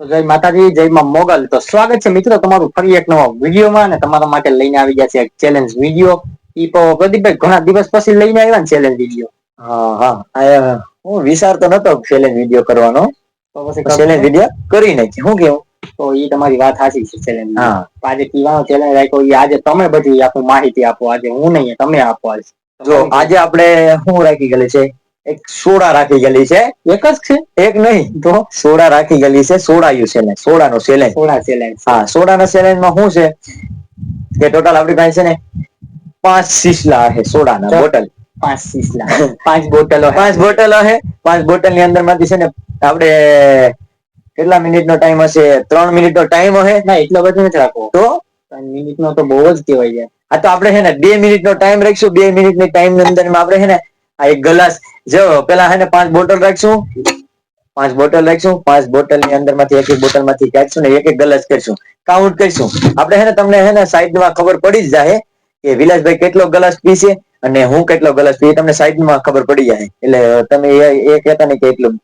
તો જય માતાજી, જય માં મોગલ. તો સ્વાગત છે મિત્રો તમારું ફરી એક નવા વિડીયોમાં, અને તમારા માટે લઈને આવી ગયા છે એક ચેલેન્જ વિડીયો. ઈ તો પ્રદીપભાઈ ઘણા દિવસ પછી લઈને આવ્યા ને ચેલેન્જ વિડીયો. હા, હું વિચારતો નતો ચેલેન્જ વિડીયો કરવાનો, તો પછી ચેલેન્જ વિડીયો કરી નાખી. શું કેવું? તો એ તમારી વાત સાચી છે. ચેલેન્જ હા આજે પીવાનો ચેલેન્જ રાખ્યો, આજે તમે બધી આખું માહિતી આપો. આજે હું નહીં, તમે આપો. આજે જો આજે આપણે શું રાખી ગયેલી છે, એક સોડા રાખી ગયેલી છે. એક જ છે? એક નહીં તો સોડા રાખી ગયેલી છે. સોડાયું ચેલેન્જ, સોડાનો ચેલેન્જ. Soda challenge. હા, સોડાના ચેલેન્જમાં શું છે કે ટોટલ આપણી પાસે છે ને 5 સીસલા છે સોડાના બોટલ. 5 સીસલા, 5 બોટલો. 5 બોટલો છે. 5 બોટલ ની અંદર માંથી છે ને આપણે કેટલા મિનિટ નો ટાઈમ હશે? 3 મિનિટ નો ટાઈમ હશે. ના, એટલો બધો નથી રાખવો. તો 3 મિનિટ નો તો બહુ જ કહેવાય છે. આ તો આપણે છે ને 2 મિનિટ નો ટાઈમ રાખશું. 2 મિનિટ ની ટાઈમ ની અંદર આપણે છે ને આ એક ગ્લાસ, જો પેલા છે ને 5 બોટલ રાખશું. 5 બોટલ રાખશું. 5 બોટલ ની અંદર માંથી એક બોટલ માંથી કાઢશું ને એક ગ્લાસ કરશું, કાઉન્ટ કરીશું. આપણે છે ને તમને છે ને સાઈડમાં ખબર પડી જ જાય કે વિલાસભાઈ કેટલો ગ્લાસ પીશે અને હું કેટલો ગ્લાસ પી, તમને સાઈડમાં ખબર પડી જાય. એટલે તમે એ કહેતા નહીં કે એટલું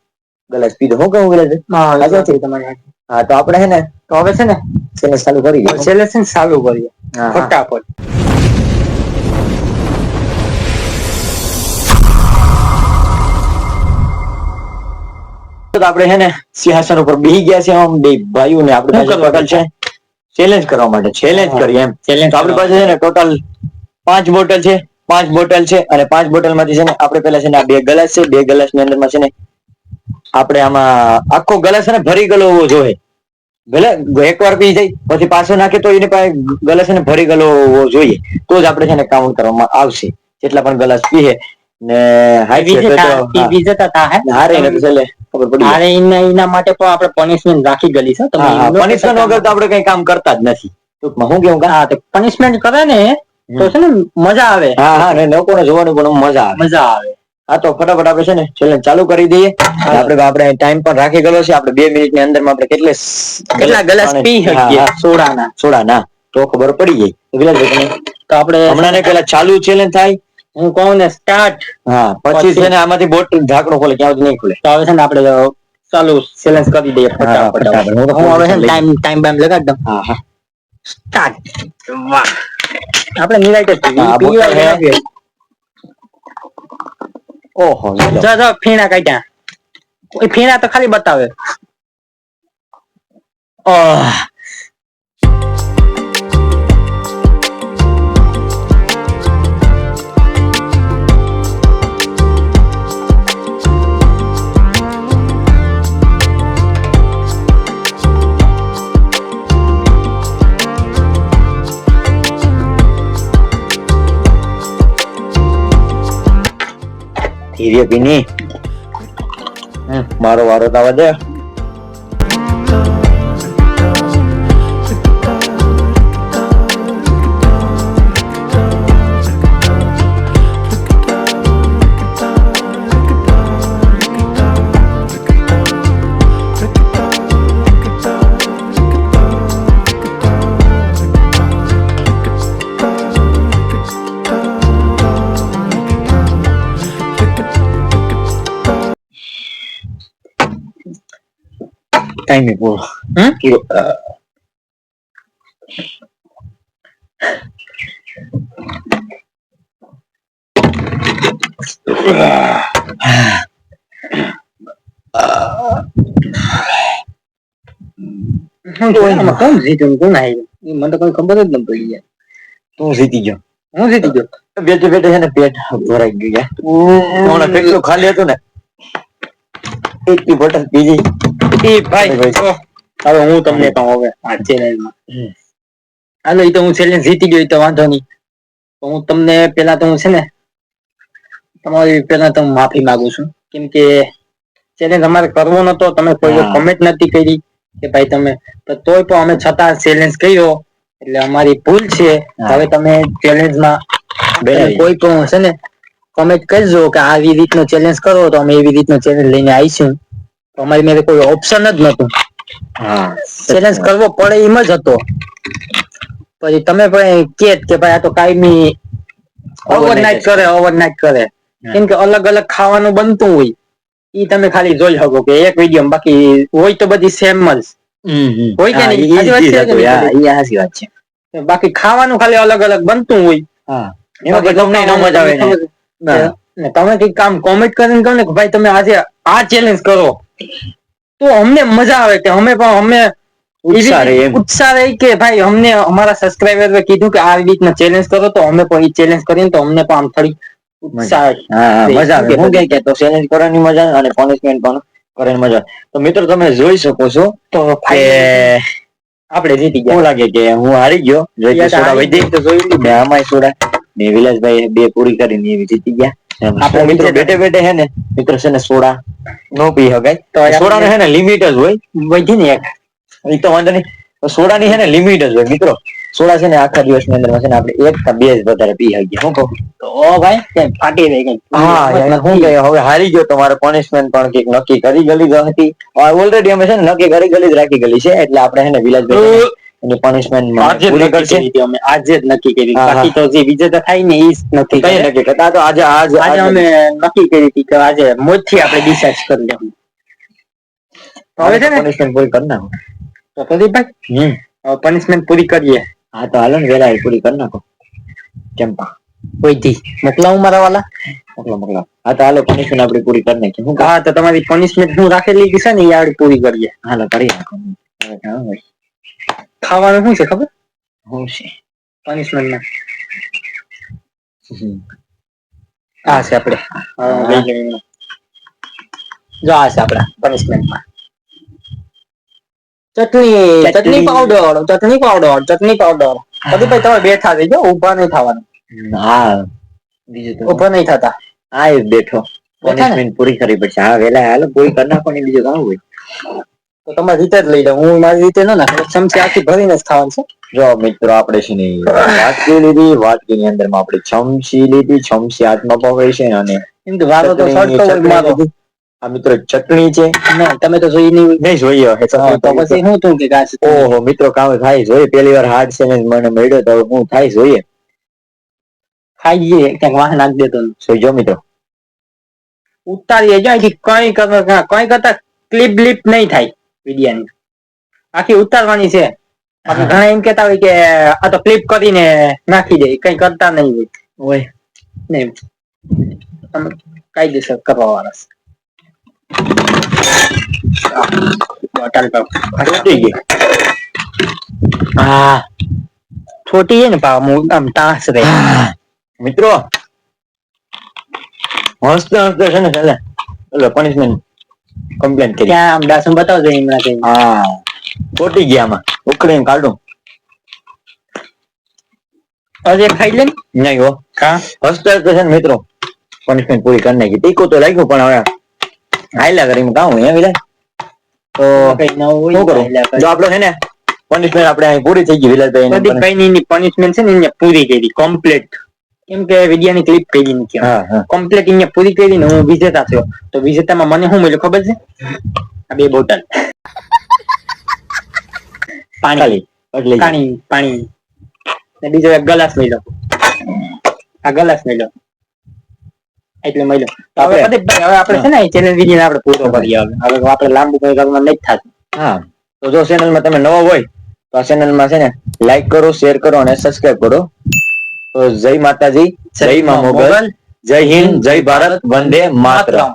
ગ્લાસ પીધો. હું કહું વિલાસભાઈ? હા, તો આપણે છે ને તો હવે છે ને ચેલેન્જ ચાલુ કરી ચેલેન્જ ચાલુ કરીએ ફટાફટ. આપણે છે ને સિંહાસન ઉપર બેસી ગયા છે. આમ બે ભાઈઓ ને આપણે પાસે ટોટલ છે ચેલેન્જ કરવા માટે. ચેલેન્જ કરીએ એમ. તો આપણી પાસે છે ને ટોટલ 5 બોટલ છે. 5 બોટલ છે અને 5 બોટલ માંથી છે ને આપણે પેલા છે ને આ 2 ગ્લાસ છે. 2 ગ્લાસ ની અંદર માં છે ને આપણે આમાં આખો ગ્લાસ છે ને ભરી ગયેલો હોવો જોઈએ. ભલે એકવાર પી જાય પછી પાછો નાખે તો એને પાસે ગ્લાસ છે ને ભરી ગયેલો હોવો જોઈએ. તો જ આપણે છે ને કાઉન્ટ કરવામાં આવશે જેટલા પણ ગ્લાસ પીએ. ને એના માટે તો આપણે પનિશમેન્ટ રાખી ગયેલી છે. પનિશમેન્ટ વગર તો આપણે કઈ કામ કરતા જ નથી. ટૂંકમાં હું કેવું? હા, તો પનિશમેન્ટ કરે ને તો છે ને મજા આવે. હા હા, ને લોકોને જોવાની પણ મજા આવે. મજા આવે. હા, તો ફટાફટ આપણે છે ને ચેલેન્જ ચાલુ કરી દઈએ. આપણે ટાઈમ પણ રાખી ગયેલો છે. આપણે 2 મિનિટ ની અંદર માં આપણે કેટલા ગ્લાસ પી શકીએ સોડાના તો ખબર પડી જાય. તો આપણે હમણાં ને પેલા ચાલુ ચેલેન્જ થાય. હું કહું ને સ્ટાર્ટ. હા, પછી છે ને આમાંથી બોટલ ઢાંકણું ખોલે ત્યાં સુધી નહીં ખુલે. તો હવે છે ને આપણે ચાલુ ચેલેન્જ કરી દઈએ ફટાફટ. હું હવે છે ને ટાઈમ લગાડી દઉં. હા હા, સ્ટાર્ટ. વાહ, આપણે નિરાઈતે પીવા. ઓહો, જો ફીણા કાઢ્યા. ફીણા તો ખાલી બતાવે. ધીરે પીની. મારો વારો તો આવે દે. ટાઈમ પૂરો. કોણ જીત્યું કોણ હાર્યું મને તો કઈ ખબર જ ન પડી. તું જીતી ગયો. હું જીતી ગયો. બેઠે બેઠે છે ને પેટ ભરાઈ ગયું. કેટલું ખાલી હતું ને એક બોટલ પીજી. ભાઈ હવે હું તમને કહું. હવે આ ચેલેન્જમાં હાલો, એ તો હું ચેલેન્જ જીતી ગયો તો વાંધો નહીં. તો હું તમને પેલા તો હું છે ને તમારી પેલા તો માફી માંગુ છું. કેમ કે ચેલેન્જ અમારે કરવો નતો. તમે કોઈ કમેન્ટ નથી કરી કે ભાઈ તમે, તોય પણ અમે છતાં ચેલેન્જ કર્યો. એટલે અમારી ભૂલ છે. હવે તમે ચેલેન્જમાં કોઈ પણ છે ને કમેન્ટ કરજો કે આવી રીતનો ચેલેન્જ કરો તો અમે એવી રીતનો ચેલેન્જ લઈને આવીશું. અમારી મેરે કોઈ ઓપ્શન જ નતું. ચેલેન્જ કરવો પડે એમ જ હતો. પછી તમે પણ કે ભાઈ આ તો કાયમી ઓવરનાઈટ કરે. કેમ કે અલગ અલગ ખાવાનું બનતું હોય. ઈ તમે ખાલી જોઈ શકો કે એક વિડીયો બાકી હોય તો બધી સેમ જ. હોય કે હા, નહીં? સાચી વાત ઈ છે કે હતું, નહીં? ઈ સાચી વાત છે. બાકી ખાવાનું ખાલી અલગ અલગ બનતું હોય. હા, એમાં પછી તમને ન મજા આવે ને. ના. ને તમે કઈક કામ કોમેન્ટ કરીને કહો ને કે ભાઈ તમે આજે આ ચેલેન્જ કરો, તો અમને મજા આવે કે અમે ઉત્સાહ રહે એમ. ઉત્સાહ રહે કે ભાઈ અમને અમારા સબસ્ક્રાઇબર કીધું કે આ રીતના ચેલેન્જ કરો, તો અમે પણ એ ચેલેન્જ કરીને તો અમને પણ આમ થોડી ઉત્સાહ હા, રહે. મજા શું આવે. કહેતો હું કે તો ચેલેન્જ કરવાની મજા આવે અને પનિશમેન્ટ પણ કરવાની મજા આવે. તો મિત્રો તમે જોઈ શકો છો તો કે આપણે જીતી શું ગયા. લાગે કે હું હારી ગયો, જોઈતી યાર, સોડા હારી વધી ગઈ તો જોઈ લીધું. ને આમાંય સોડા ને વિલાસભાઈ 2 પૂરી કરીને એવી જીતી ગયા. આપણે મિત્રો વિજેતા બેઠે બેઠે હે ને મિત્રો છે ને સોડા નો પી તો શકાય. યાર સોડા નો હે ને લિમિટ જ હોય. વધી ને એક એ તો વાંધો નહીં. સોડા ની હે ને લિમિટ જ હોય મિત્રો. સોડા છે ને આખા દિવસની અંદર છે ને આપણે 1 કે 2 જ વધારે પી શકીએ. શું કહું? તો ભાઈ કઈ ફાટી રહી ગઈ. હા, હું કે હવે હારી ગયો તો મારે પનિશમેન્ટ પણ કંઈક નક્કી કરી ગયેલી હતી. ઓલરેડી અમે છે ને નક્કી કરી ગયેલી જ રાખી ગયેલી છે, એટલે આપણે હે ને વિલાસભાઈ એની પનિશમેન્ટ આજે જ પૂરી નક્કી કરશે. કરી હતી અમે, આજે જ નક્કી કરી. હા, બાકી તો જે વિજેતા થાય ને એ જ નક્કી કઈ કરે. નક્કી કરતા તો આજે આજે અમે નક્કી કરી હતી કે આજે મોજ થી આપણે ડિસાઈડ કરી લેવું. તો હવે છે ને પનિશમેન્ટ પૂરી કરી નાખો. તો પ્રદીપભાઈ પનિશમેન્ટ પૂરી કરીએ. હા, તો હાલો ને વેલા પૂરી કરી નાખો. ચંપા કોઈથી મોકલાવું મારા વાલા? મોકલો. હા, તો હાલો પનિશમેન્ટ આપણી પૂરી કરી નાખીએ. શું હા, તો તમારી પનિશમેન્ટ હું રાખેલી છે ને એ આપડી પૂરી કરીએ. હાલો કરી નાખો. હા ભાઈ, ખાવાનું શું છે ખબર? શું છે પનિશમેન્ટમાં હમ. આ છે આપણે જો આ છે આપડા પનિશમેન્ટમાં ચટણી પાવડર. પ્રદીપભાઈ તમે બેઠા રહીજો, ઊભા નહીં થવાનું. હા, બીજું તો ઊભા નહીં થતા. હા એ બેઠો. બેઠા ને પનિશમેન્ટ પૂરી કરવી પડશે. હા, વેલા હાલો પૂરી કરી નાખો ને બીજું કામ હોય. તો તમારી રીતે જ લઈ લો. હું મારી રીતે ન નાખું. ચમચી આખી ભરીને જ ખાવાનું છે. જો મિત્રો આપણે છે ને વાટકી લીધી, વાટકીની અંદર આપણે ચમચી લીધી, ચમચી હાથમાં પકડી છે અને એમ તો વારો તો સડતો હોય મારો. આ મિત્રો ચટણી છે. ના, તમે તો જોઈ નહીં જોઈએ હે તો પછી હું તું કે ગાছ ઓહો મિત્રો કામ થાય જોઈએ. પહેલી વાર હાર્ડ ચેલેન્જ મને મળ્યો તો હું થાય જોઈએ. ખાઈ જઈએ ક્યાંક વાહ નાખ દેતો જોઈજો મિત્રો. ઉતારીએ જો કઈ કરતા ક્લિપ બ્લિપ નહીં થાય વિડિયાની. આખી ઉતારવાની છે. બાકી ઘણા એમ કેતા હોય કે આ તો ક્લિપ કરીને નાખી દે, કઈ કરતા નહીં હોય નહીં. કાયદેસર કરવા વાળા તૂટી ગઈ. હા, છોટી છે ને આમ તાસ રે મિત્રો હસતે હસતે છે ને એટલે પનિશમેન્ટ કમ્પ્લેન કરી. ક્યાં આમ દાસમ બતાવજો હમણાં કઈ. હા, ખોટી ગયા આમાં ઉખડીને કાઢું. અરે ખાઈ લે નહીં હો. હસતે હસતે છે ને મિત્રો પનિશમેન્ટ પૂરી કરી નાખી. તીખું તો લાગ્યું પણ હવે હાયલા કરીને કામ હોય એમ તો કઈ ન હોય શું કરું? જો આપણો છે ને પનિશમેન્ટ આપણે અહીં પૂરી થઈ ગઈ વિલાસભાઈ. પ્રદીપભાઈ ની પનિશમેન્ટ છે ને એને પૂરી કરી કમ્પ્લીટ. કેમ કે વિડિયાની ક્લિપ કરી નથી કમ્પ્લીટ અહીંયા પૂરી કરીને હું વિજેતા થયો. તો વિજેતામાં મને શું મળ્યું ખબર છે? આ 2 બોટલ પાણી ને બીજો એક ગ્લાસ મળ્યો. આ ગ્લાસ મળ્યો એટલે મળ્યો. હવે પ્રદીપભાઈ હવે આપણે છે ને ચેલેન્જ વિડીયો આપણે પૂરો કરીએ. હવે આપણે લાંબુ કઈ કરવાનું નહીં થતું. હા, તો જો ચેનલમાં તમે નવા હોય તો આ ચેનલમાં છે ને લાઈક કરો, શેર કરો અને સબસ્ક્રાઇબ કરો. તો જય માતાજી, જય મા મોગલ, જય હિન્દ, જય ભારત, વંદે માતરમ.